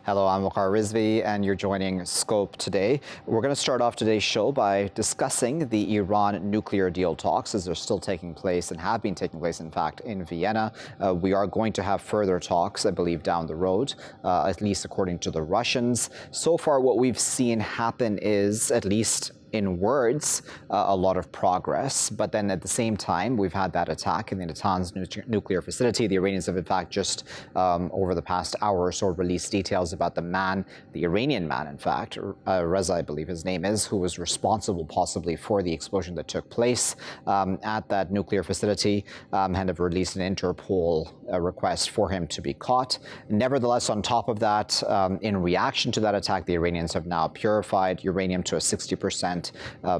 Hello, I'm Waqar Rizvi, and you're joining Scope today. We're going to start off today's show by discussing the Iran nuclear deal talks as they're still taking place and have been taking place, in fact, in Vienna. We are going to have further talks, I believe, down the road, at least according to the Russians. So far, what we've seen happen is, at least in words, a lot of progress. But then at the same time, we've had that attack in the Natanz nuclear facility. The Iranians have, in fact, just over the past hour or so released details about the man, the Iranian man, in fact, Reza, I believe his name is, who was responsible possibly for the explosion that took place at that nuclear facility, and have released an Interpol request for him to be caught. Nevertheless, on top of that, in reaction to that attack, the Iranians have now purified uranium to a 60%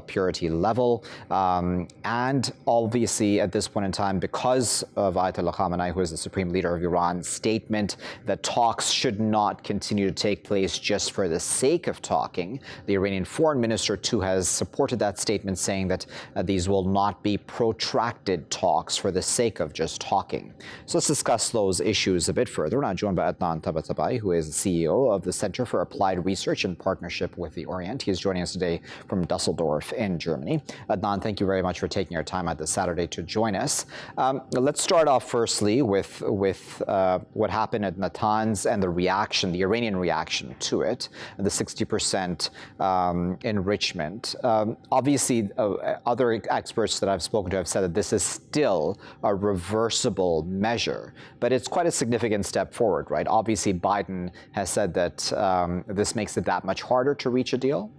purity level. And obviously, at this point in time, because of Ayatollah Khamenei, who is the supreme leader of Iran's statement that talks should not continue to take place just for the sake of talking, the Iranian foreign minister, too, has supported that statement, saying that these will not be protracted talks for the sake of just talking. So let's discuss those issues a bit further. We're now joined by Adnan Tabatabaei, who is the CEO of the Center for Applied Research in Partnership with the Orient. He is joining us today from Düsseldorf in Germany. Adnan, thank you very much for taking your time out this Saturday to join us. Let's start off firstly with what happened at Natanz and the reaction, the Iranian reaction to it, the 60% enrichment. Obviously, other experts that I've spoken to have said that this is still a reversible measure, but it's quite a significant step forward, right? Obviously, Biden has said that this makes it that much harder to reach a deal.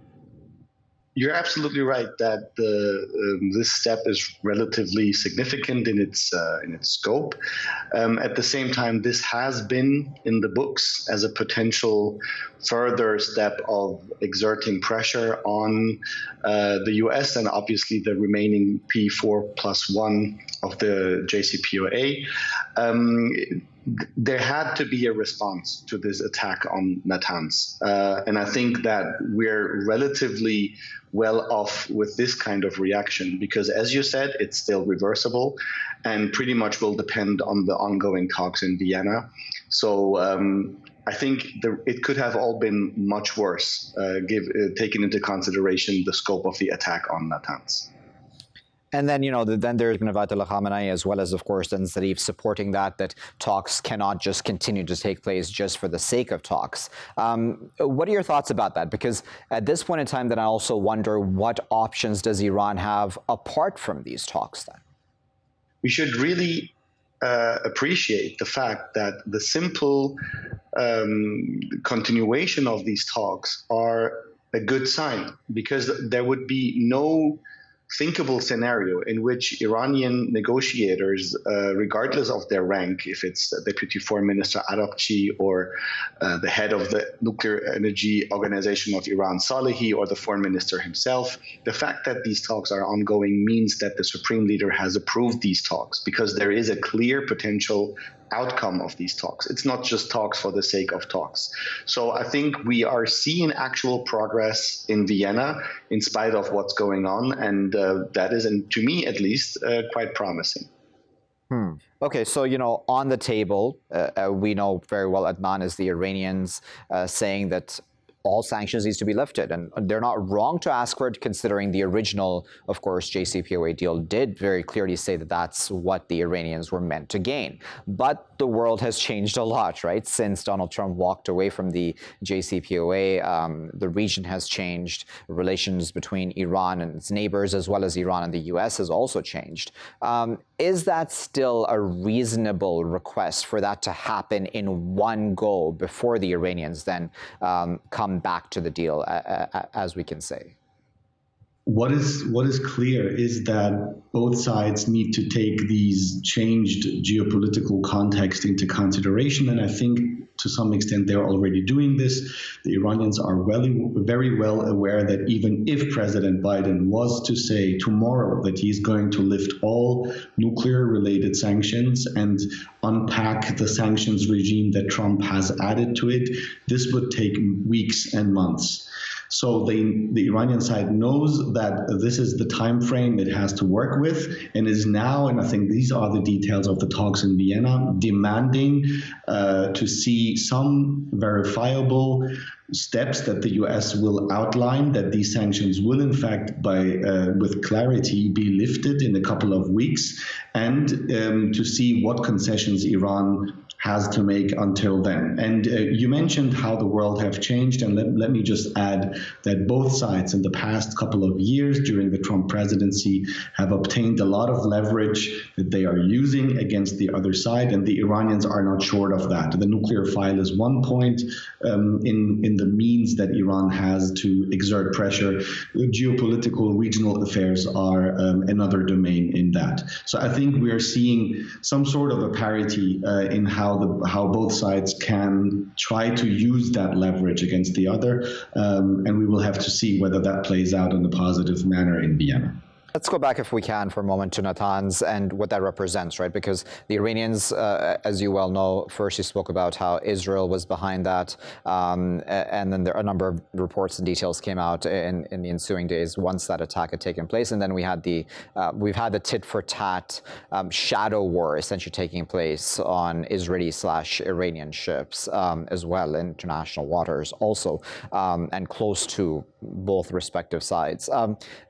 You're absolutely right that this step is relatively significant in its scope. At the same time, this has been in the books as a potential further step of exerting pressure on the U.S. and obviously the remaining P4+1 of the JCPOA. There had to be a response to this attack on Natanz. And I think that we're relatively well off with this kind of reaction because, as you said, it's still reversible and pretty much will depend on the ongoing talks in Vienna. So I think it could have all been much worse, taking into consideration the scope of the attack on Natanz. And then, then there's been Ayatollah Khamenei, as well as, of course, then Zarif supporting that talks cannot just continue to take place just for the sake of talks. What are your thoughts about that? Because at this point in time, then I also wonder, what options does Iran have apart from these talks then? We should really appreciate the fact that the simple continuation of these talks are a good sign, because there would be no thinkable scenario in which Iranian negotiators, regardless of their rank, if it's Deputy Foreign Minister Araqchi or the head of the Nuclear Energy Organization of Iran, Salehi, or the foreign minister himself, the fact that these talks are ongoing means that the supreme leader has approved these talks, because there is a clear potential outcome of these talks. It's not just talks for the sake of talks. So I think we are seeing actual progress in Vienna in spite of what's going on, and that is, and to me at least, quite promising. Okay, so, on the table, we know very well Adnan is the Iranians saying that all sanctions needs to be lifted. And they're not wrong to ask for it, considering the original, of course, JCPOA deal did very clearly say that that's what the Iranians were meant to gain. But the world has changed a lot, right? Since Donald Trump walked away from the JCPOA, the region has changed. Relations between Iran and its neighbors, as well as Iran and the U.S., has also changed. Is that still a reasonable request for that to happen in one go before the Iranians then come back to the deal, as we can say? What is clear is that both sides need to take these changed geopolitical context into consideration, and I think to some extent they're already doing this. The Iranians are very well aware that even if President Biden was to say tomorrow that he's going to lift all nuclear-related sanctions and unpack the sanctions regime that Trump has added to it, this would take weeks and months. So the Iranian side knows that this is the time frame it has to work with, and is now, and I think these are the details of the talks in Vienna, demanding to see some verifiable steps that the US will outline, that these sanctions will in fact with clarity be lifted in a couple of weeks, and to see what concessions Iran has to make until then. And you mentioned how the world have changed, and let me just add that both sides in the past couple of years during the Trump presidency have obtained a lot of leverage that they are using against the other side, and the Iranians are not short of that. The nuclear file is one point in the means that Iran has to exert pressure. Geopolitical regional affairs are another domain in that. So I think we are seeing some sort of a parity in how both sides can try to use that leverage against the other, and we will have to see whether that plays out in a positive manner in Vienna. Let's go back, if we can, for a moment to Natanz and what that represents, right? Because the Iranians, as you well know, first you spoke about how Israel was behind that, and then there are a number of reports and details came out in the ensuing days once that attack had taken place, and then we've had the tit-for-tat shadow war essentially taking place on Israeli/Iranian ships as well in international waters also, and close to both respective sides.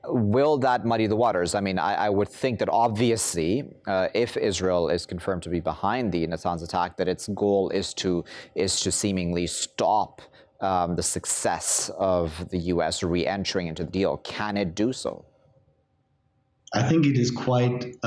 Will that muddy the waters? I mean, I would think that obviously, if Israel is confirmed to be behind the Natanz attack, that its goal is to seemingly stop the success of the U.S. re-entering into the deal. Can it do so? I think it is quite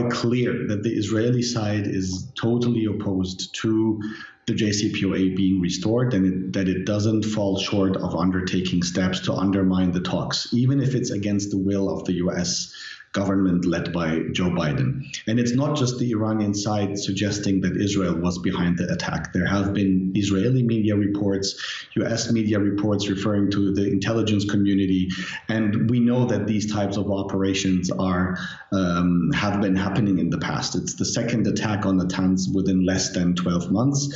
clear that the Israeli side is totally opposed to the JCPOA being restored, and that it doesn't fall short of undertaking steps to undermine the talks, even if it's against the will of the US government led by Joe Biden. And it's not just the Iranian side suggesting that Israel was behind the attack. There have been Israeli media reports, US media reports referring to the intelligence community, and we know that these types of operations have been happening in the past. It's the second attack on Natanz within less than 12 months.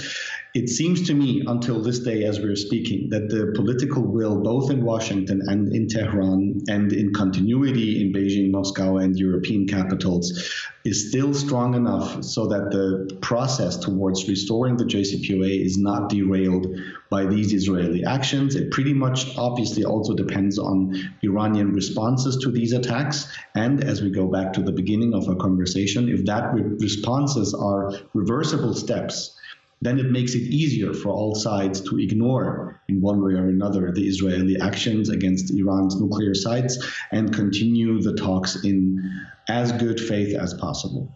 It seems to me, until this day as we're speaking, that the political will, both in Washington and in Tehran, and in continuity in Beijing, Moscow, and European capitals, is still strong enough so that the process towards restoring the JCPOA is not derailed by these Israeli actions. It pretty much obviously also depends on Iranian responses to these attacks. And as we go back to the beginning of our conversation, if that responses are reversible steps, then it makes it easier for all sides to ignore, in one way or another, the Israeli actions against Iran's nuclear sites and continue the talks in as good faith as possible.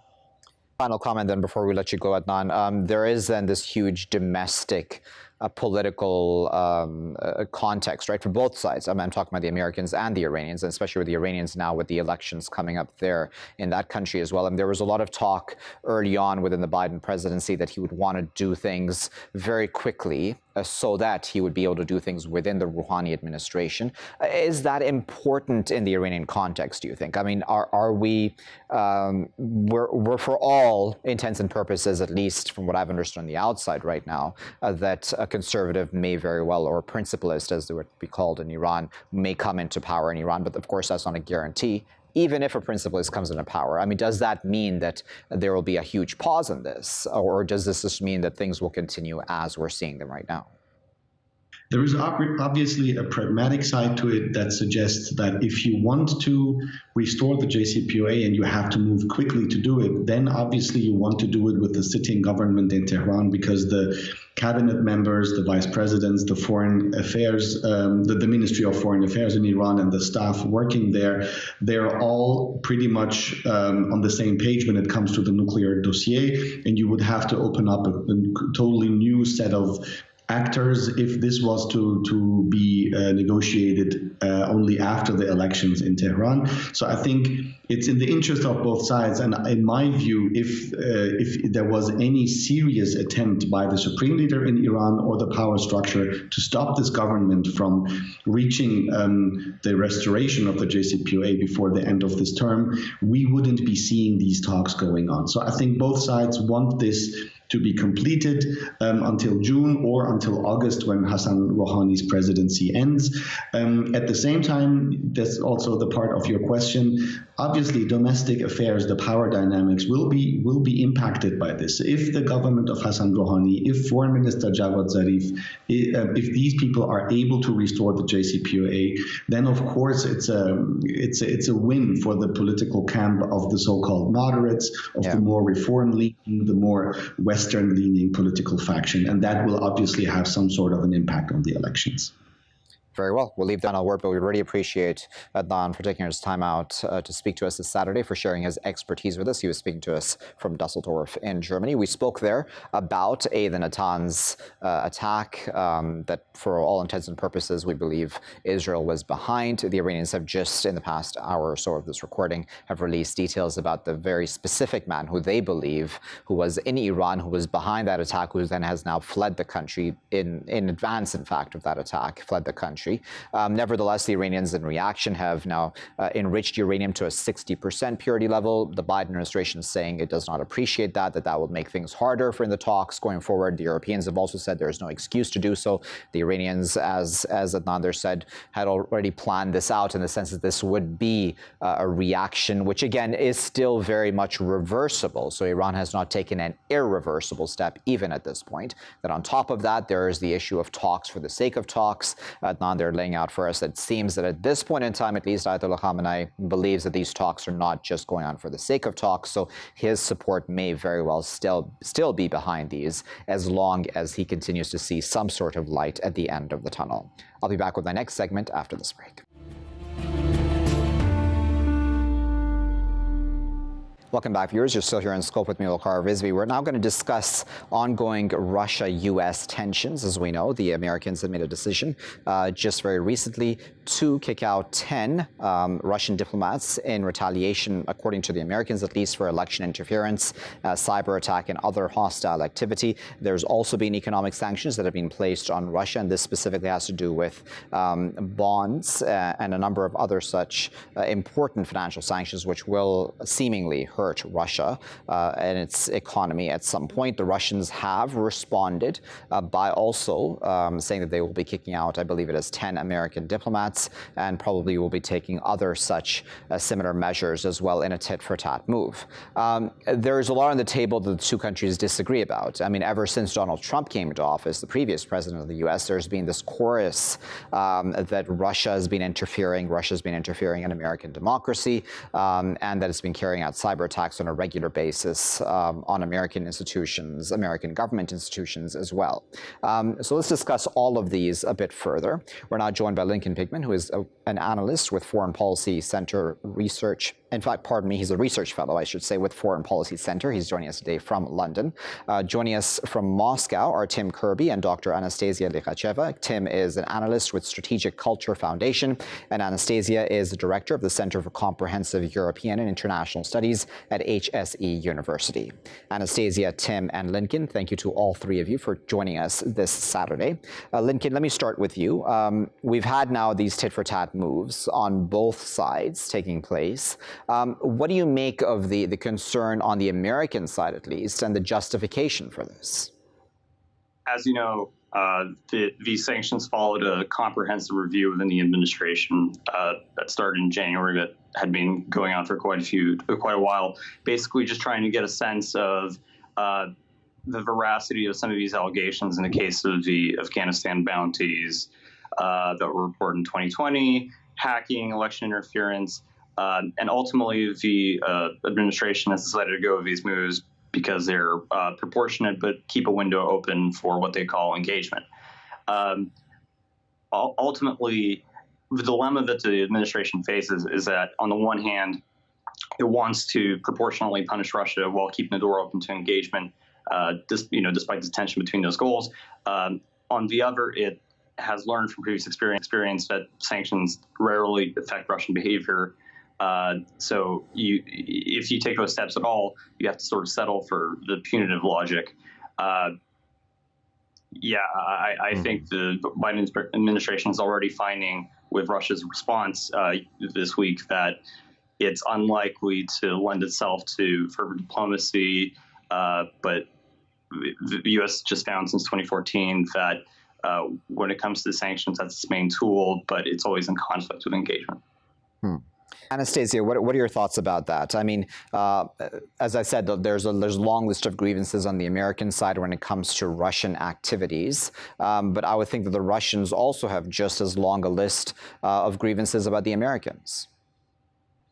Final comment then before we let you go, Adnan. There is then this huge domestic political context, right, for both sides. I'm talking about the Americans and the Iranians, and especially with the Iranians now with the elections coming up there in that country as well. And there was a lot of talk early on within the Biden presidency that he would want to do things very quickly so that he would be able to do things within the Rouhani administration. Is that important in the Iranian context, do you think? I mean, are we, we're for all intents and purposes, at least from what I've understood on the outside right now, that a conservative may very well, or a principalist, as they would be called in Iran, may come into power in Iran. But of course, that's not a guarantee. Even if a principalist comes into power, I mean, does that mean that there will be a huge pause in this? Or does this just mean that things will continue as we're seeing them right now? There is obviously a pragmatic side to it that suggests that if you want to restore the JCPOA and you have to move quickly to do it, then obviously you want to do it with the sitting government in Tehran, because the cabinet members, the vice presidents, the foreign affairs, the Ministry of Foreign Affairs in Iran, and the staff working there, they're all pretty much on the same page when it comes to the nuclear dossier, and you would have to open up a totally new set of actors if this was to be negotiated only after the elections in Tehran. So I think it's in the interest of both sides. And in my view, if there was any serious attempt by the supreme leader in Iran or the power structure to stop this government from reaching the restoration of the JCPOA before the end of this term, we wouldn't be seeing these talks going on. So I think both sides want this to be completed until June or until August when Hassan Rouhani's presidency ends. At the same time, that's also the part of your question. Obviously, domestic affairs, the power dynamics will be impacted by this. If the government of Hassan Rouhani, if Foreign Minister Javad Zarif, if these people are able to restore the JCPOA, then of course it's a win for the political camp of the so-called moderates, of the more reform-leaning, the more Western-leaning political faction, and that will obviously have some sort of an impact on the elections. Very well. We'll leave that on word, but we really appreciate Adnan for taking his time out to speak to us this Saturday, for sharing his expertise with us. He was speaking to us from Düsseldorf in Germany. We spoke there about the Natanz attack that, for all intents and purposes, we believe Israel was behind. The Iranians have just, in the past hour or so of this recording, have released details about the very specific man who they believe, who was in Iran, who was behind that attack, who then has now fled the country in advance, in fact, of that attack, fled the country. Nevertheless, the Iranians, in reaction, have now enriched uranium to a 60% purity level. The Biden administration is saying it does not appreciate that will make things harder for the talks going forward. The Europeans have also said there is no excuse to do so. The Iranians, as Adnan there said, had already planned this out in the sense that this would be a reaction, which again is still very much reversible. So Iran has not taken an irreversible step even at this point. Then on top of that, there is the issue of talks for the sake of talks. Adnan, they're laying out for us that it seems that at this point in time, at least, Ayatollah Khamenei believes that these talks are not just going on for the sake of talks. So his support may very well still be behind these, as long as he continues to see some sort of light at the end of the tunnel. I'll be back with my next segment after this break. Welcome back, viewers. You're still here in Scope with me, Waqar Rizvi. We're now going to discuss ongoing Russia-U.S. tensions. As we know, the Americans have made a decision just very recently to kick out 10 Russian diplomats in retaliation, according to the Americans, at least, for election interference, cyber attack, and other hostile activity. There's also been economic sanctions that have been placed on Russia, and this specifically has to do with bonds and a number of other such important financial sanctions, which will seemingly hurt Russia and its economy at some point. The Russians have responded by also saying that they will be kicking out, I believe it is 10 American diplomats, and probably will be taking other such similar measures as well in a tit-for-tat move. There's a lot on the table that the two countries disagree about. I mean, ever since Donald Trump came into office, the previous president of the U.S., there's been this chorus that Russia's been interfering in American democracy, and that it's been carrying out cyber attacks on a regular basis on American institutions, American government institutions as well. So let's discuss all of these a bit further. We're now joined by Pigman, who is an analyst with Foreign Policy Center Research. In fact, pardon me, he's a research fellow, I should say, with Foreign Policy Center. He's joining us today from London. Joining us from Moscow are Tim Kirby and Dr. Anastasia Likhacheva. Tim is an analyst with Strategic Culture Foundation, and Anastasia is the director of the Center for Comprehensive European and International Studies at HSE University. Anastasia, Tim, and Lincoln, thank you to all three of you for joining us this Saturday. Lincoln, let me start with you. We've had now these tit-for-tat moves on both sides taking place. What do you make of the concern on the American side, at least, and the justification for this? As you know, these sanctions followed a comprehensive review within the administration that started in January, that had been going on for quite a while, basically just trying to get a sense of the veracity of some of these allegations in the case of the Afghanistan bounties that were reported in 2020, hacking, election interference, and ultimately the administration has decided to go with these moves because they're proportionate, but keep a window open for what they call engagement. Ultimately, the dilemma that the administration faces is that, on the one hand, it wants to proportionally punish Russia while keeping the door open to engagement, despite the tension between those goals. On the other, it has learned from previous experience that sanctions rarely affect Russian behavior. So if you take those steps at all, you have to sort of settle for the punitive logic. I think the Biden administration is already finding, with Russia's response this week, that it's unlikely to lend itself to further diplomacy, but the U.S. just found since 2014 that when it comes to sanctions, that's its main tool, but it's always in conflict with engagement. Anastasia, what are your thoughts about that? I mean, as I said, there's a long list of grievances on the American side when it comes to Russian activities, but I would think that the Russians also have just as long a list of grievances about the Americans.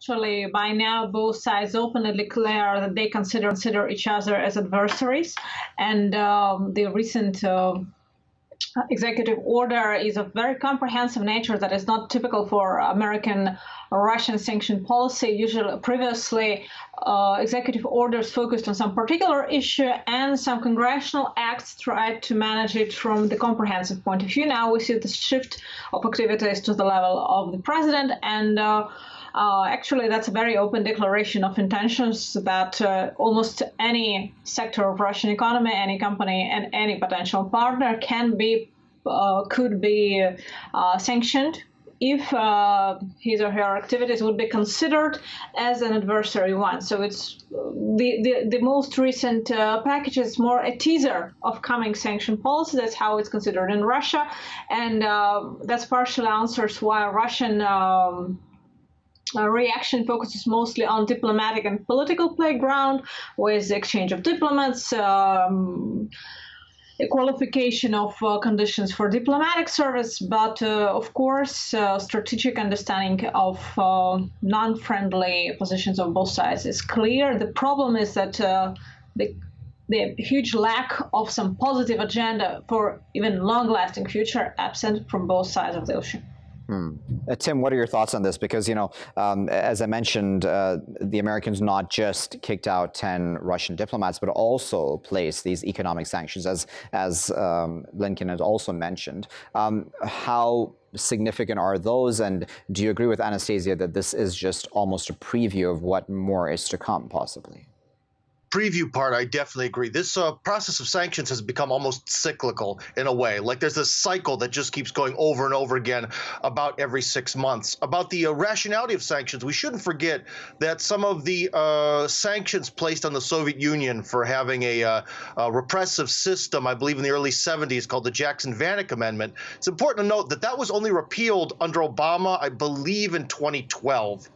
Actually, by now, both sides openly declare that they consider each other as adversaries, and the recent executive order is of very comprehensive nature that is not typical for American Russian sanction policy. Usually, previously, executive orders focused on some particular issue, and some congressional acts tried to manage it from the comprehensive point of view. Now we see the shift of activities to the level of the president, and actually, that's a very open declaration of intentions that almost any sector of Russian economy, any company, and any potential partner could be sanctioned if his or her activities would be considered as an adversary one. So it's the most recent package is more a teaser of coming sanction policy. That's how it's considered in Russia, and that's partially answers why Russian reaction focuses mostly on diplomatic and political playground, with the exchange of diplomats, a qualification of conditions for diplomatic service, but of course, strategic understanding of non-friendly positions of both sides is clear. The problem is that the huge lack of some positive agenda for even long-lasting future absent from both sides of the ocean. Tim, what are your thoughts on this? Because, you know, as I mentioned, the Americans not just kicked out 10 Russian diplomats, but also placed these economic sanctions, as Blinken has also mentioned. How significant are those? And do you agree with Anastasia that this is just almost a preview of what more is to come, possibly? Preview part, I definitely agree. This process of sanctions has become almost cyclical in a way. Like there's this cycle that just keeps going over and over again about every 6 months. About the rationality of sanctions, we shouldn't forget that some of the sanctions placed on the Soviet Union for having a repressive system, I believe in the early 70s, called the Jackson-Vanik Amendment. It's important to note that that was only repealed under Obama, I believe, in 2012.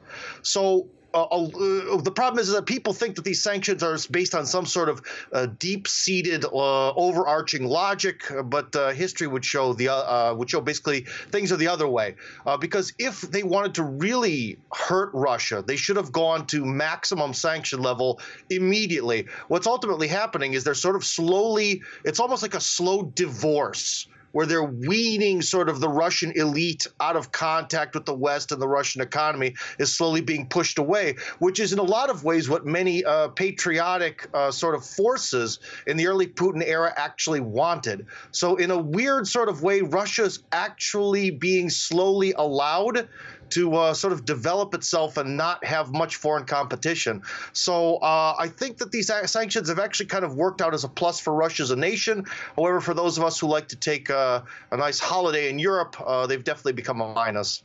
So the problem is that people think that these sanctions are based on some sort of deep-seated, overarching logic, but history would show basically things are the other way. Because if they wanted to really hurt Russia, they should have gone to maximum sanction level immediately. What's ultimately happening is they're sort of slowly, it's almost like a slow divorce, where they're weaning sort of the Russian elite out of contact with the West, and the Russian economy is slowly being pushed away, which is in a lot of ways what many patriotic sort of forces in the early Putin era actually wanted. So in a weird sort of way, Russia's actually being slowly allowed to sort of develop itself and not have much foreign competition. So I think that these sanctions have actually kind of worked out as a plus for Russia as a nation. However, for those of us who like to take a nice holiday in Europe, they've definitely become a minus.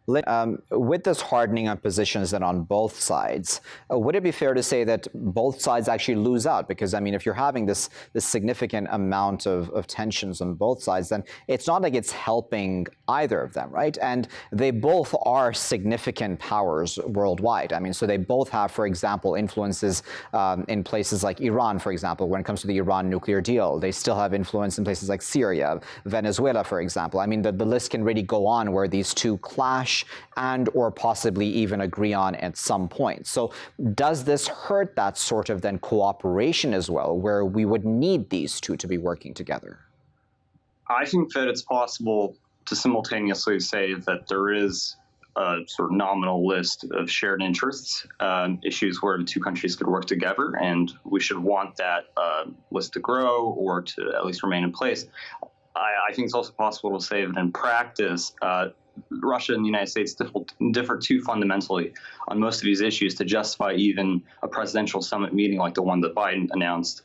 With this hardening of positions then on both sides, would it be fair to say that both sides actually lose out? Because, I mean, if you're having this significant amount of tensions on both sides, then it's not like it's helping either of them, right? And they both are significant powers worldwide. I mean, so they both have, for example, influences in places like Iran, for example, when it comes to the Iran nuclear deal. They still have influence in places like Syria, Venezuela, for example. I mean, the list can really go on where these two clash and or possibly even agree on at some point. So does this hurt that sort of then cooperation as well, where we would need these two to be working together? I think that it's possible to simultaneously say that there is a sort of nominal list of shared interests, issues where the two countries could work together, and we should want that list to grow or to at least remain in place. I think it's also possible to say that in practice, Russia and the United States differ too fundamentally on most of these issues to justify even a presidential summit meeting like the one that Biden announced,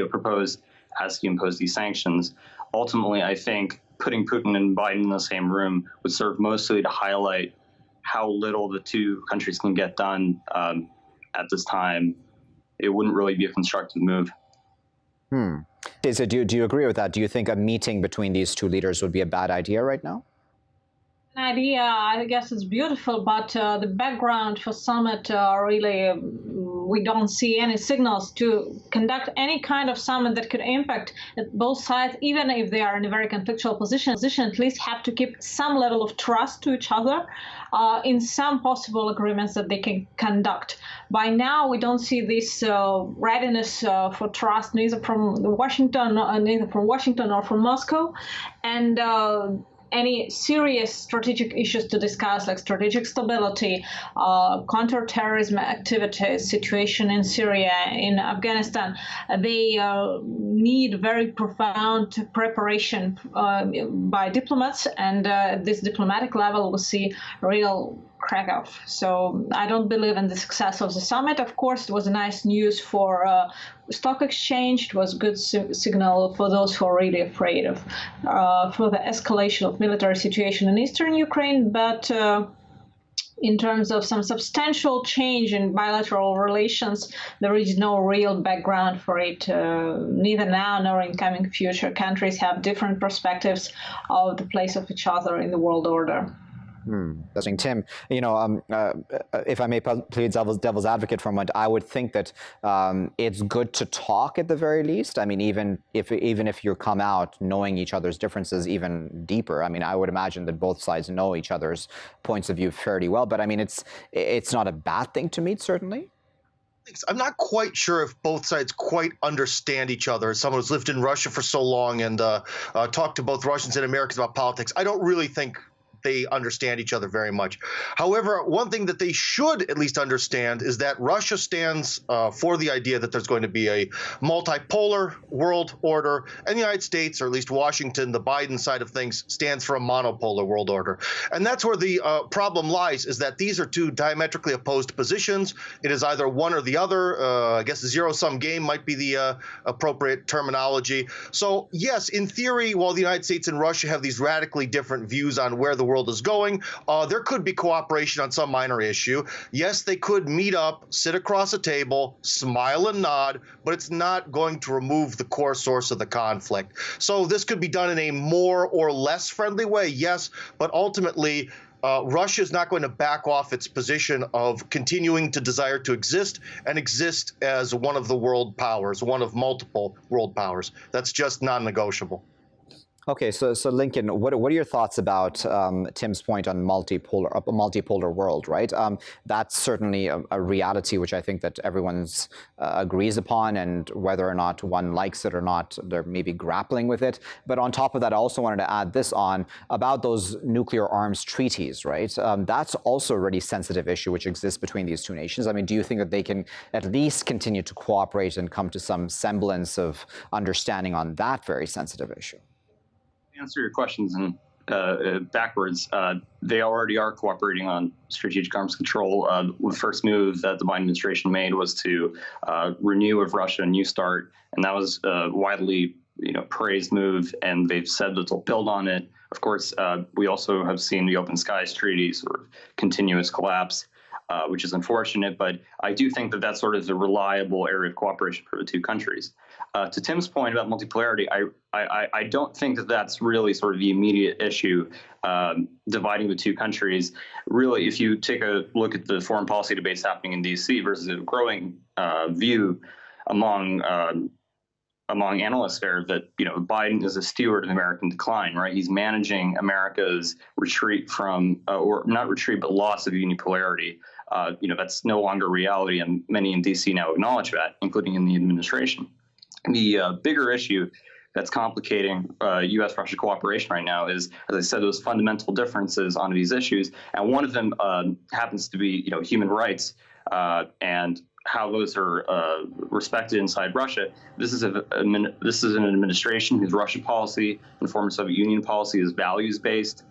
proposed as he imposed these sanctions. Ultimately, I think putting Putin and Biden in the same room would serve mostly to highlight how little the two countries can get done at this time. It wouldn't really be a constructive move. So do you agree with that? Do you think a meeting between these two leaders would be a bad idea right now? An idea, I guess it's beautiful, but the background for summit really, we don't see any signals to conduct any kind of summit that could impact both sides, even if they are in a very conflictual position, at least have to keep some level of trust to each other in some possible agreements that they can conduct. By now, we don't see this readiness for trust, neither from Washington or from Moscow, and any serious strategic issues to discuss, like strategic stability, counterterrorism activities, situation in Syria, in Afghanistan, they need very profound preparation by diplomats, and at this diplomatic level, we see real crack-off. So I don't believe in the success of the summit. Of course, it was nice news for stock exchange. It was a good signal for those who are really afraid of for the escalation of military situation in eastern Ukraine. But in terms of some substantial change in bilateral relations, there is no real background for it, neither now nor in coming future. Countries have different perspectives of the place of each other in the world order. Interesting. Tim, if I may play devil's advocate for a moment, I would think that it's good to talk at the very least. I mean, even if you come out knowing each other's differences even deeper. I mean, I would imagine that both sides know each other's points of view fairly well. But I mean, it's not a bad thing to meet, certainly. I'm not quite sure if both sides quite understand each other. As someone who's lived in Russia for so long and talked to both Russians and Americans about politics, I don't really think they understand each other very much. However, one thing that they should at least understand is that Russia stands for the idea that there's going to be a multipolar world order, and the United States, or at least Washington, the Biden side of things, stands for a monopolar world order. And that's where the problem lies, is that these are two diametrically opposed positions. It is either one or the other. I guess a zero-sum game might be the appropriate terminology. So, yes, in theory, while the United States and Russia have these radically different views on where the world is going, there could be cooperation on some minor issue. Yes, they could meet up, sit across a table, smile and nod, but it's not going to remove the core source of the conflict. So this could be done in a more or less friendly way, yes, but ultimately Russia is not going to back off its position of continuing to desire to exist and exist as one of the world powers, one of multiple world powers. That's just non-negotiable. Okay, so Lincoln, what are your thoughts about Tim's point on a multipolar world, right? That's certainly a reality which I think that everyone agrees upon, and whether or not one likes it or not, they're maybe grappling with it. But on top of that, I also wanted to add this on about those nuclear arms treaties, right? That's also a really sensitive issue which exists between these two nations. I mean, do you think that they can at least continue to cooperate and come to some semblance of understanding on that very sensitive issue? Answer your questions in backwards. They already are cooperating on strategic arms control. The first move that the Biden administration made was to renew with Russia a New START, and that was a widely praised move, and they've said that they'll build on it. Of course, we also have seen the Open Skies Treaty sort of continuous collapse, which is unfortunate, but I do think that that's sort of a reliable area of cooperation for the two countries. To Tim's point about multipolarity, I don't think that that's really sort of the immediate issue dividing the two countries. Really, if you take a look at the foreign policy debates happening in D.C. versus a growing view among analysts there that Biden is a steward of American decline, right? He's managing America's retreat from, or not retreat, but loss of unipolarity. That's no longer reality, and many in D.C. now acknowledge that, including in the administration. The bigger issue that's complicating U.S.-Russia cooperation right now is, as I said, those fundamental differences on these issues, and one of them happens to be, human rights and how those are respected inside Russia. This is an administration whose Russia policy and former Soviet Union policy is values-based.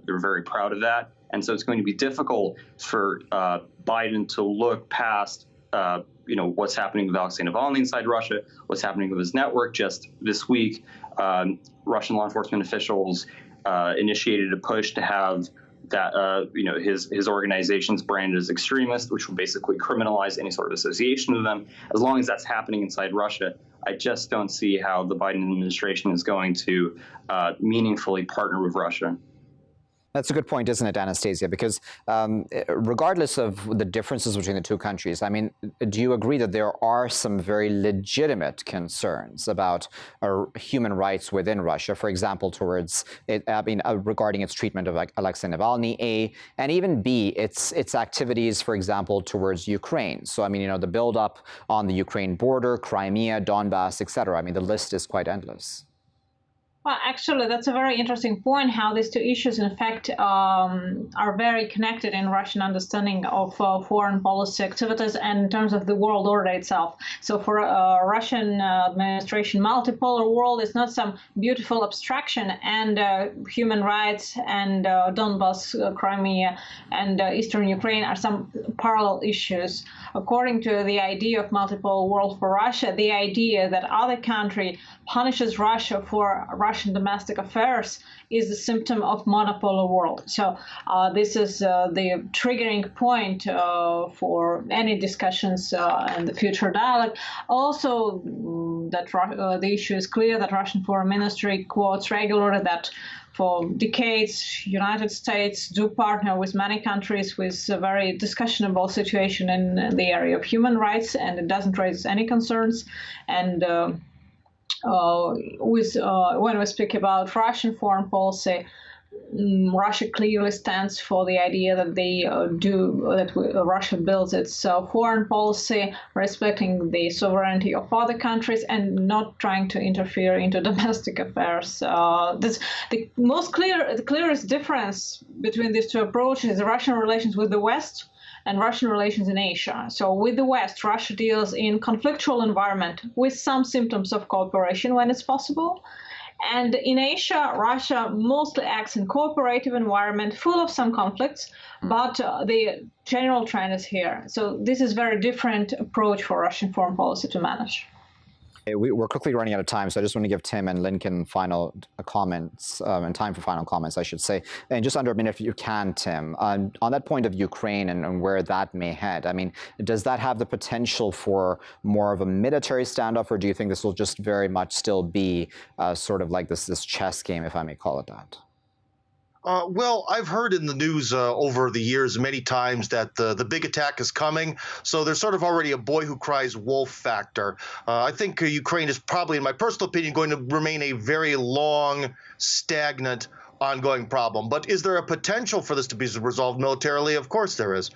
They're very proud of that, and so it's going to be difficult for Biden to look past what's happening with Alexei Navalny inside Russia, what's happening with his network. Just this week, Russian law enforcement officials initiated a push to have that his organization's branded as extremist, which will basically criminalize any sort of association with them. As long as that's happening inside Russia, I just don't see how the Biden administration is going to meaningfully partner with Russia. That's a good point, isn't it, Anastasia? Because regardless of the differences between the two countries, I mean, do you agree that there are some very legitimate concerns about human rights within Russia, for example, towards it, regarding its treatment of Alexei Navalny, A, and even B, its activities, for example, towards Ukraine? So, I mean, the buildup on the Ukraine border, Crimea, Donbass, etc. I mean, the list is quite endless. Well, actually, that's a very interesting point, how these two issues, in fact, are very connected in Russian understanding of foreign policy activities and in terms of the world order itself. So for Russian administration, multipolar world is not some beautiful abstraction, and human rights and Donbass, Crimea, and Eastern Ukraine are some parallel issues. According to the idea of multipolar world for Russia, the idea that other country punishes Russia for Russian domestic affairs is the symptom of monopolar world. So this is the triggering point for any discussions and the future dialogue. Also, that the issue is clear that Russian Foreign Ministry quotes regularly that for decades, United States do partner with many countries with a very discussionable situation in the area of human rights, and it doesn't raise any concerns. And when we speak about Russian foreign policy, Russia clearly stands for the idea that Russia builds its foreign policy respecting the sovereignty of other countries and not trying to interfere into domestic affairs. The clearest difference between these two approaches is Russian relations with the West and Russian relations in Asia. So with the West, Russia deals in conflictual environment with some symptoms of cooperation when it's possible. And in Asia, Russia mostly acts in cooperative environment, full of some conflicts, but the general trend is here. So this is very different approach for Russian foreign policy to manage. We're quickly running out of time, so I just want to give Tim and Lincoln final comments, and time for final comments, I should say. And just under a minute, if you can, Tim, on that point of Ukraine and where that may head, I mean, does that have the potential for more of a military standoff, or do you think this will just very much still be sort of like this chess game, if I may call it that? Well, I've heard in the news over the years many times that the big attack is coming. So there's sort of already a boy who cries wolf factor. I think Ukraine is probably, in my personal opinion, going to remain a very long, stagnant, ongoing problem. But is there a potential for this to be resolved militarily? Of course there is.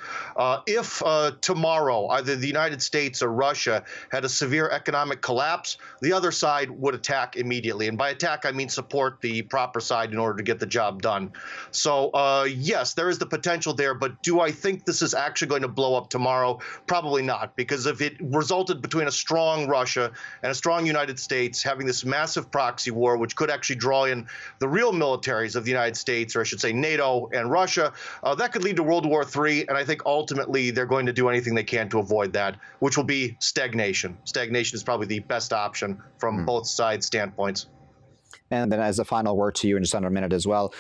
If tomorrow either the United States or Russia had a severe economic collapse, the other side would attack immediately. And by attack, I mean support the proper side in order to get the job done. So yes, there is the potential there. But do I think this is actually going to blow up tomorrow? Probably not, because if it resulted between a strong Russia and a strong United States having this massive proxy war, which could actually draw in the real militaries of the United States, or I should say NATO and Russia, that could lead to World War III. And I think ultimately they're going to do anything they can to avoid that, which will be stagnation. Stagnation is probably the best option from both sides' standpoints. And then as a final word to you in just under a minute as well,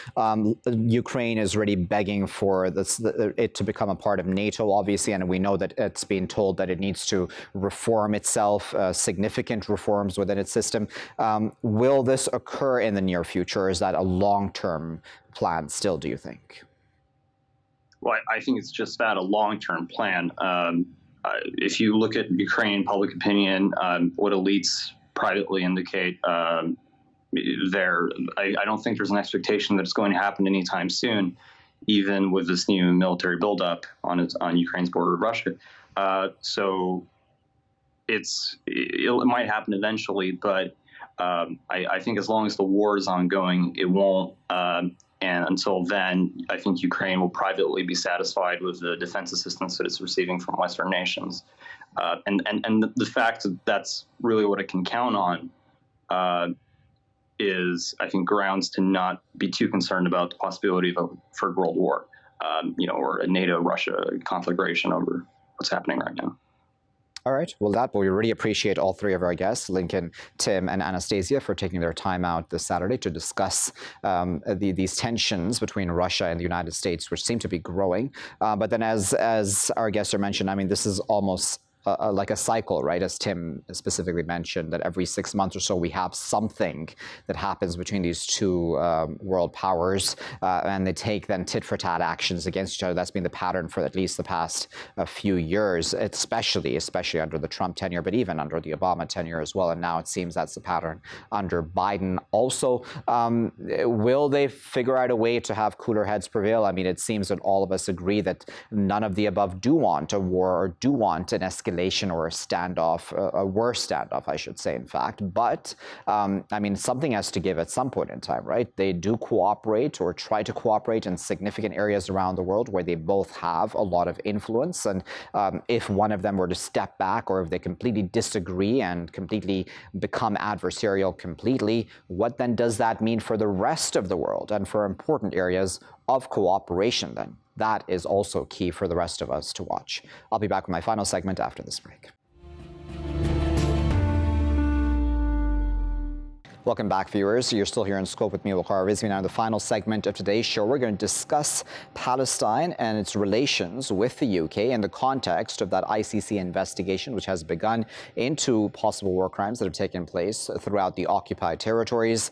Ukraine is really begging for it to become a part of NATO, obviously, and we know that it's being told that it needs to reform itself, significant reforms within its system. Will this occur in the near future, or is that a long-term plan still, do you think? Well, I think it's just that, a long-term plan. If you look at Ukrainian public opinion, what elites privately indicate, I don't think there's an expectation that it's going to happen anytime soon, even with this new military buildup on Ukraine's border with Russia. So it might happen eventually, but I think as long as the war is ongoing, it won't. And until then, I think Ukraine will privately be satisfied with the defense assistance that it's receiving from Western nations. And the fact that that's really what it can count on is, I think, grounds to not be too concerned about the possibility of a third world war, or a NATO-Russia conflagration over what's happening right now. All right. Well, we really appreciate all three of our guests, Lincoln, Tim, and Anastasia, for taking their time out this Saturday to discuss these tensions between Russia and the United States, which seem to be growing. But then, as our guests are mentioned, I mean, this is almost like a cycle, right? As Tim specifically mentioned, that every 6 months or so we have something that happens between these two world powers, and they take then tit-for-tat actions against each other. That's been the pattern for at least the past few years, especially under the Trump tenure, but even under the Obama tenure as well. And now it seems that's the pattern under Biden also. Will they figure out a way to have cooler heads prevail? I mean, it seems that all of us agree that none of the above do want a war or do want an escalation or a standoff, a worse standoff, I should say, in fact. But, I mean, something has to give at some point in time, right? They do cooperate or try to cooperate in significant areas around the world where they both have a lot of influence. And if one of them were to step back, or if they completely disagree and completely become adversarial completely, what then does that mean for the rest of the world and for important areas of cooperation then? That is also key for the rest of us to watch. I'll be back with my final segment after this break. Welcome back, viewers. You're still here in Scope with me, Waqar Rizvi. Now, in the final segment of today's show, we're going to discuss Palestine and its relations with the UK in the context of that ICC investigation, which has begun into possible war crimes that have taken place throughout the occupied territories.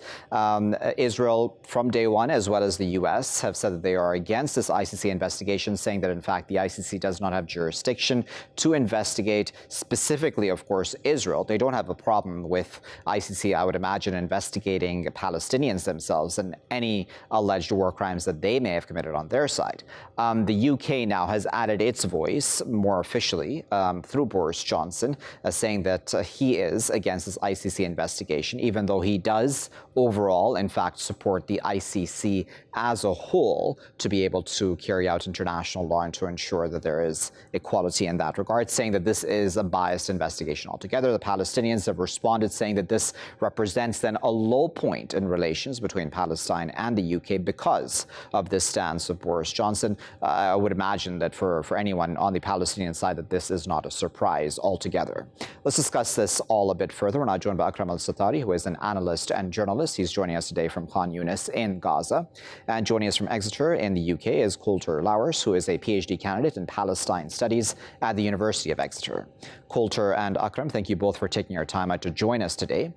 Israel, from day one, as well as the US, have said that they are against this ICC investigation, saying that, in fact, the ICC does not have jurisdiction to investigate specifically, of course, Israel. They don't have a problem with ICC, I would imagine, investigating Palestinians themselves and any alleged war crimes that they may have committed on their side. The UK now has added its voice more officially through Boris Johnson, saying that he is against this ICC investigation, even though he does overall, in fact, support the ICC as a whole to be able to carry out international law and to ensure that there is equality in that regard, saying that this is a biased investigation altogether. The Palestinians have responded, saying that this represents then a low point in relations between Palestine and the UK because of this stance of Boris Johnson. I would imagine that for anyone on the Palestinian side that this is not a surprise altogether. Let's discuss this all a bit further. We're now joined by Akram al-Sattari, who is an analyst and journalist. He's joining us today from Khan Yunis in Gaza. And joining us from Exeter in the UK is Colter Louwerse, who is a PhD candidate in Palestine Studies at the University of Exeter. Colter and Akram, thank you both for taking your time out to join us today.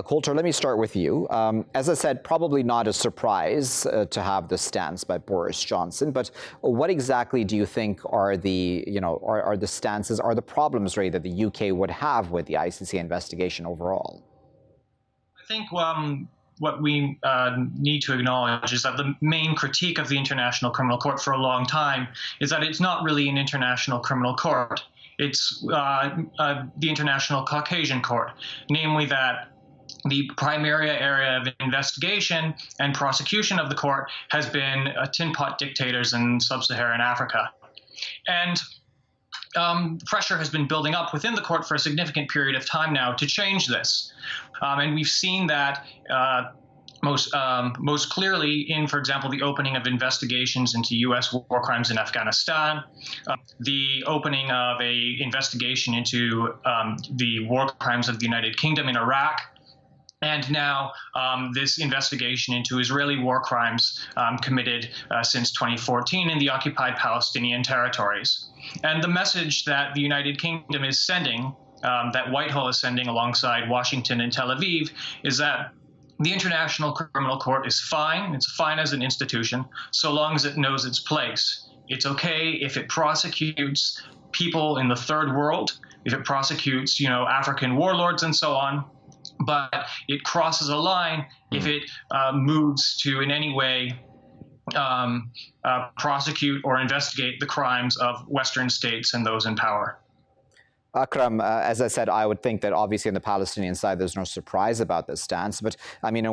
Colter, let me start with you. As I said, probably not a surprise to have the stance by Boris Johnson, but what exactly do you think are the, are the stances, are the problems really that the UK would have with the ICC investigation overall? I think what we need to acknowledge is that the main critique of the International Criminal Court for a long time is that it's not really an international criminal court. It's the International Caucasian Court, namely that the primary area of investigation and prosecution of the court has been tin pot dictators in sub-Saharan Africa. And pressure has been building up within the court for a significant period of time now to change this. And we've seen that most clearly in, for example, the opening of investigations into U.S. war crimes in Afghanistan, the opening of an investigation into the war crimes of the United Kingdom in Iraq, and now this investigation into Israeli war crimes committed since 2014 in the occupied Palestinian territories. And the message that the United Kingdom is sending, that Whitehall is sending alongside Washington and Tel Aviv, is that the International Criminal Court is fine. It's fine as an institution, so long as it knows its place. It's okay if it prosecutes people in the third world, if it prosecutes, African warlords and so on. But it crosses a line if it moves to in any way prosecute or investigate the crimes of Western states and those in power. Akram, as I said, I would think that obviously on the Palestinian side, there's no surprise about this stance. But I mean,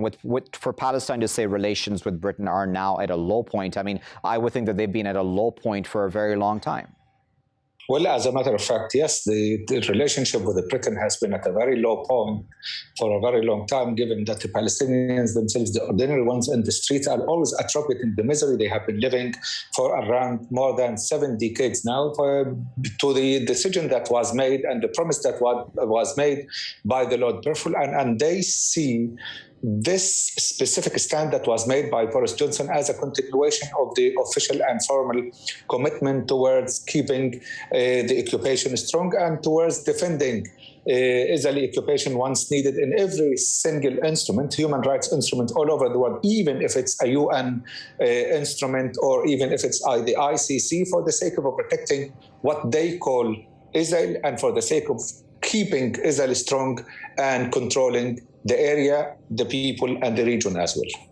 for Palestine to say relations with Britain are now at a low point, I mean, I would think that they've been at a low point for a very long time. Well, as a matter of fact, yes, the relationship with Britain has been at a very low point for a very long time, given that the Palestinians themselves, the ordinary ones in the streets, are always attributing the misery they have been living for around more than 7 decades now to the decision that was made and the promise that was made by the Lord Balfour. And they see this specific stand that was made by Boris Johnson as a continuation of the official and formal commitment towards keeping the occupation strong and towards defending Israeli occupation once needed in every single instrument, human rights instrument all over the world, even if it's a UN instrument or even if it's the ICC, for the sake of protecting what they call Israel and for the sake of keeping Israel strong and controlling the area, the people, and the region as well.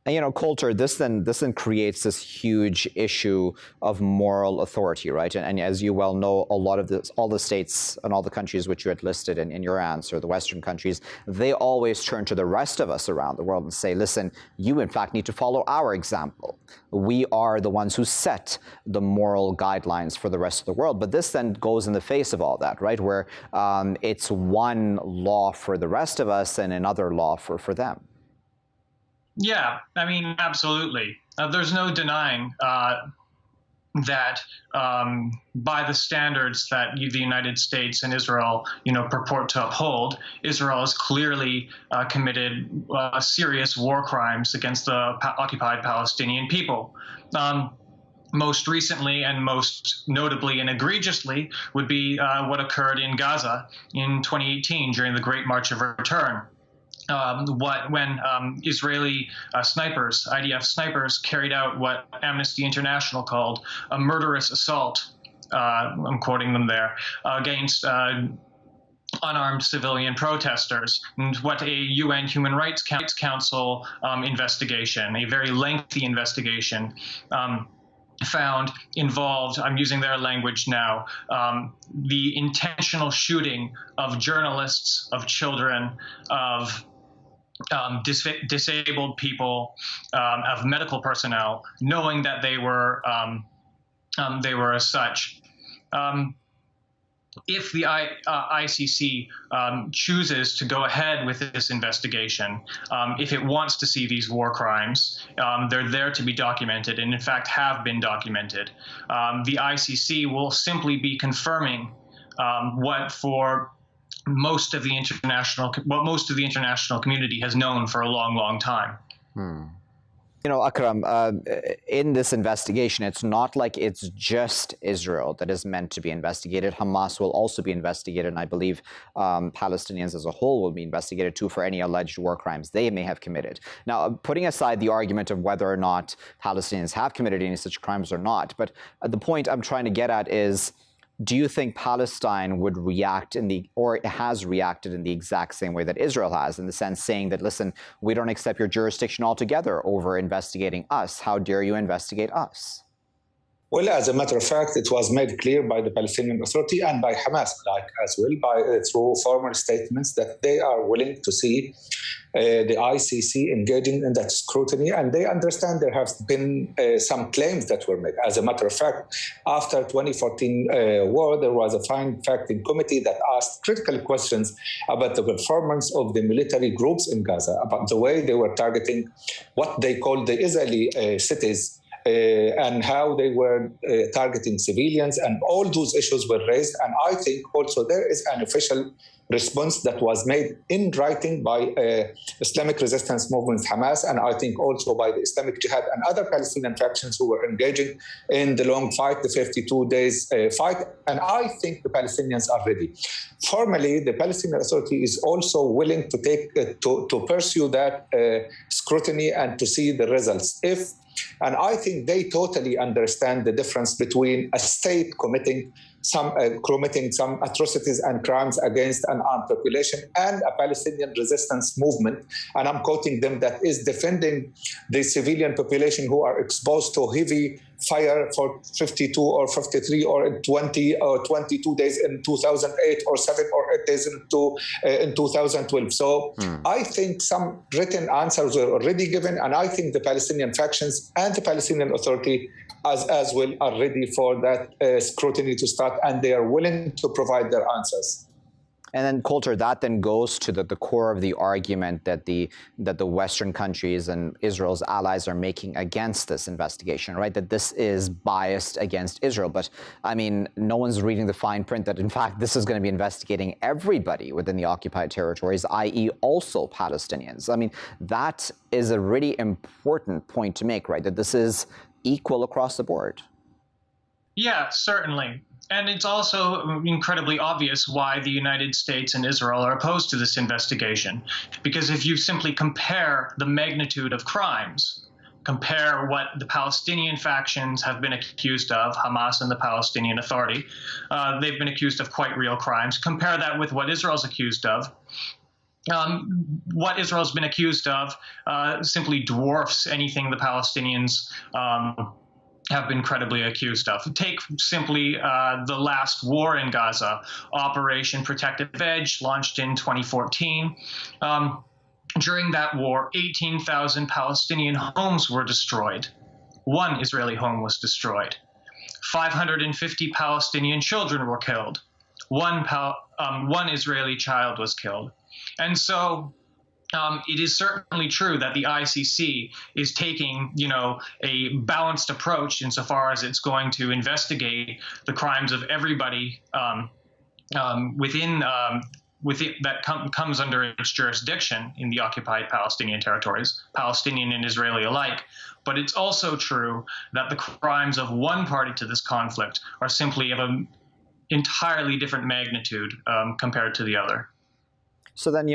And Colter, this then creates this huge issue of moral authority, right? And as you well know, a lot of all the states and all the countries which you had listed in your answer, the Western countries, they always turn to the rest of us around the world and say, listen, you in fact need to follow our example. We are the ones who set the moral guidelines for the rest of the world. But this then goes in the face of all that, right? Where it's one law for the rest of us and another law for them. Yeah, I mean, absolutely. There's no denying that by the standards that the United States and Israel, purport to uphold, Israel has clearly committed serious war crimes against the occupied Palestinian people. Most recently and most notably and egregiously would be what occurred in Gaza in 2018 during the Great March of Return. When Israeli snipers, IDF snipers, carried out what Amnesty International called a murderous assault, I'm quoting them there, against unarmed civilian protesters, and what a UN Human Rights Council investigation, a very lengthy investigation, found involved, I'm using their language now, the intentional shooting of journalists, of children, of disabled people, of medical personnel, knowing that they were as such. If the ICC chooses to go ahead with this investigation, if it wants to see these war crimes, they're there to be documented, and in fact have been documented. The ICC will simply be confirming what most of the international community has known for a long, long time. Akram, in this investigation, it's not like it's just Israel that is meant to be investigated. Hamas will also be investigated, and I believe Palestinians as a whole will be investigated too for any alleged war crimes they may have committed. Now, putting aside the argument of whether or not Palestinians have committed any such crimes or not, but the point I'm trying to get at is, do you think Palestine would react or has reacted in the exact same way that Israel has, in the sense saying that, listen, we don't accept your jurisdiction altogether over investigating us. How dare you investigate us? Well, as a matter of fact, it was made clear by the Palestinian Authority and by Hamas, as well, through formal statements that they are willing to see the ICC engaging in that scrutiny, and they understand there have been some claims that were made. As a matter of fact, after 2014 war, there was a fact-finding committee that asked critical questions about the performance of the military groups in Gaza, about the way they were targeting what they call the Israeli cities, and how they were targeting civilians, and all those issues were raised. And I think also there is an official response that was made in writing by Islamic resistance movement Hamas, and I think also by the Islamic Jihad and other Palestinian factions who were engaging in the long fight, the 52 days fight. And I think the Palestinians are ready. Formally, the Palestinian Authority is also willing to take to pursue that scrutiny and to see the results. And I think they totally understand the difference between a state committing some atrocities and crimes against an armed population and a Palestinian resistance movement, and I'm quoting them, that is defending the civilian population who are exposed to heavy fire for 52 or 53 or 20 or 22 days in 2008 or 7 or 8 days in 2012. So I think some written answers were already given, and I think the Palestinian factions and the Palestinian Authority as well are ready for that scrutiny to start, and they are willing to provide their answers. And then, Colter, that then goes to the core of the argument that the Western countries and Israel's allies are making against this investigation, right? That this is biased against Israel. But, I mean, no one's reading the fine print that, in fact, this is going to be investigating everybody within the occupied territories, i.e. also Palestinians. I mean, that is a really important point to make, right? That this is equal across the board. Yeah, certainly. And it's also incredibly obvious why the United States and Israel are opposed to this investigation. Because if you simply compare the magnitude of crimes, compare what the Palestinian factions have been accused of, Hamas and the Palestinian Authority, they've been accused of quite real crimes. Compare that with what Israel's accused of. What Israel's been accused of simply dwarfs anything the Palestinians have been credibly accused of. Take simply the last war in Gaza, Operation Protective Edge, launched in 2014. During that war, 18,000 Palestinian homes were destroyed. One Israeli home was destroyed. 550 Palestinian children were killed. One Israeli child was killed. And so it is certainly true that the ICC is taking, a balanced approach insofar as it's going to investigate the crimes of everybody within that comes under its jurisdiction in the occupied Palestinian territories, Palestinian and Israeli alike. But it's also true that the crimes of one party to this conflict are simply of an entirely different magnitude compared to the other. So then,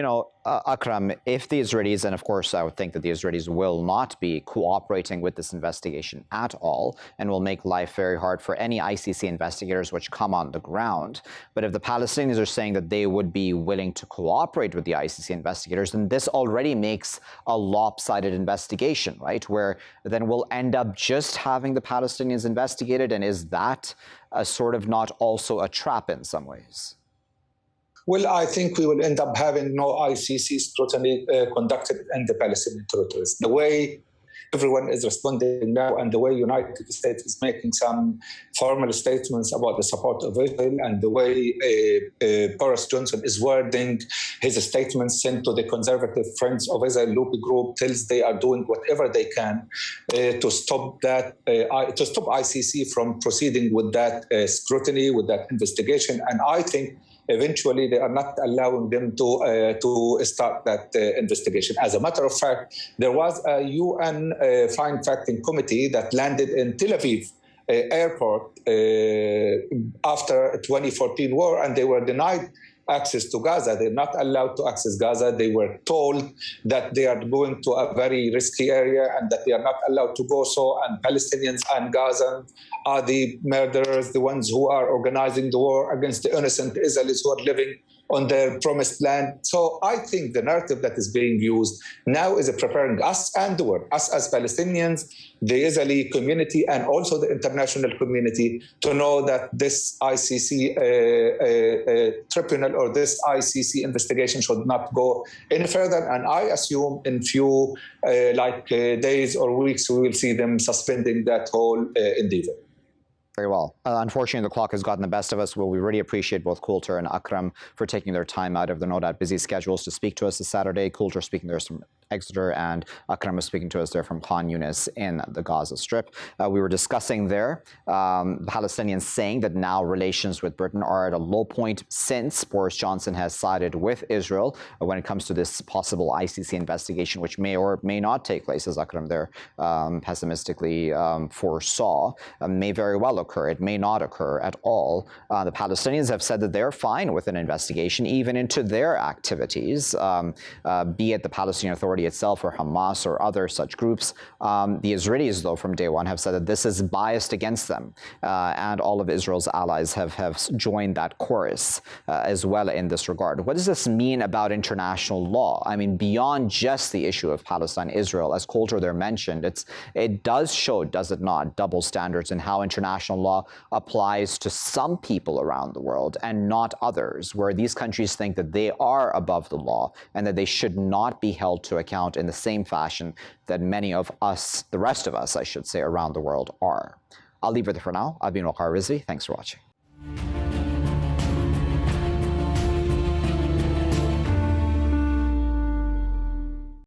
Akram, if the Israelis, and of course I would think that the Israelis will not be cooperating with this investigation at all and will make life very hard for any ICC investigators which come on the ground. But if the Palestinians are saying that they would be willing to cooperate with the ICC investigators, then this already makes a lopsided investigation, right? Where then we'll end up just having the Palestinians investigated. And is that sort of not also a trap in some ways? Well, I think we will end up having no ICC scrutiny conducted in the Palestinian territories. The way everyone is responding now and the way the United States is making some formal statements about the support of Israel and the way Boris Johnson is wording his statements sent to the conservative Friends of Israel lobby group tells they are doing whatever they can to stop ICC from proceeding with that scrutiny, with that investigation. And I think eventually they are not allowing them to start that investigation. As a matter of fact, there was a UN fine-facting committee that landed in Tel Aviv airport after 2014 war, and they were denied access to Gaza. They're not allowed to access Gaza. They were told that they are going to a very risky area and that they are not allowed to go so, and Palestinians and Gazans are the murderers, the ones who are organizing the war against the innocent Israelis who are living on their promised land. So I think the narrative that is being used now is preparing us and the world, us as Palestinians, the Israeli community, and also the international community to know that this ICC tribunal or this ICC investigation should not go any further. And I assume in few days or weeks, we will see them suspending that whole endeavor. Very well. Unfortunately, the clock has gotten the best of us. Well, we really appreciate both Colter and Akram for taking their time out of their no doubt busy schedules to speak to us this Saturday. Colter speaking there from Exeter, and Akram is speaking to us there from Khan Yunis in the Gaza Strip. We were discussing there Palestinians saying that now relations with Britain are at a low point since Boris Johnson has sided with Israel when it comes to this possible ICC investigation, which may or may not take place, as Akram there pessimistically foresaw. May very well occur. It may not occur at all. The Palestinians have said that they're fine with an investigation, even into their activities, be it the Palestinian Authority Authority itself or Hamas or other such groups. The Israelis, though, from day one have said that this is biased against them, and all of Israel's allies have joined that chorus as well in this regard. What does this mean about international law? I mean, beyond just the issue of Palestine-Israel, as Colter there mentioned, it does show, does it not, double standards in how international law applies to some people around the world and not others, where these countries think that they are above the law and that they should not be held to account in the same fashion that many of us, the rest of us, I should say, around the world are. I'll leave it there for now. I've been Waqar Rizvi. Thanks for watching.